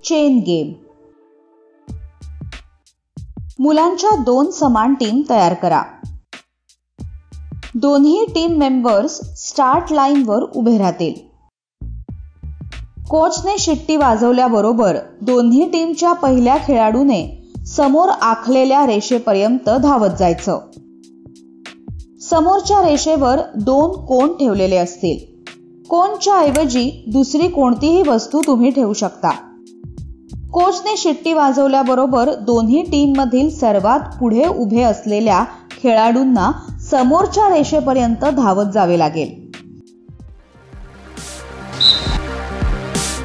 Chain game. मुलांच्या 2 समान team तयार करा. दोन्ही टीम मेंबर्स स्टार्ट लाईनवर उभे राहतील. कोचने शिट्टी वाजवल्याबरोबर दोन्ही टीमच्या पहिल्या खेळाडूने समोर आखलेल्या रेषेपर्यंत धावत जायचं. समोरच्या रेषेवर 2 कोन ठेवलेले असतील. कोनच्या ऐवजी दुसरी कोणतीही वस्तू तुम्ही ठेवू शकता. कोचने शिट्टी वाजवल्याबरोबर दोन्ही टीम मधील सर्वात पुढे उभे असलेल्या खेळाडूंना समोरच्या रेषेपर्यंत धावत जावे लागेल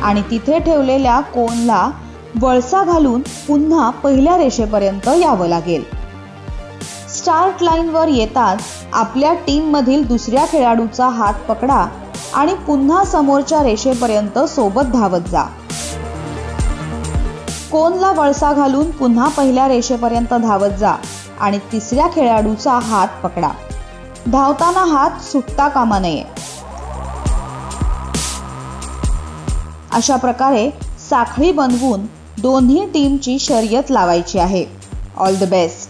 आणि तिथे ठेवलेल्या कोनला वळसा घालून पुन्हा पहिल्या रेषेपर्यंत यावं लागेल. स्टार्ट लाईनवर येताच आपल्या टीम मधील दुसऱ्या खेळाडूचा हात पकडा आणि पुन्हा समोरच्या रेषेपर्यंत सोबत धावत जा. कोनला वळसा घालून पुन्हा पहिल्या रेषेपर्यंत धावत जा आणि तिसऱ्या खेळाडूचा हात पकडा. धावताना हात सुटता कामा नये. अशा प्रकारे साखळी बनवून दोन्ही टीमची शर्यत लावायची आहे. All the best.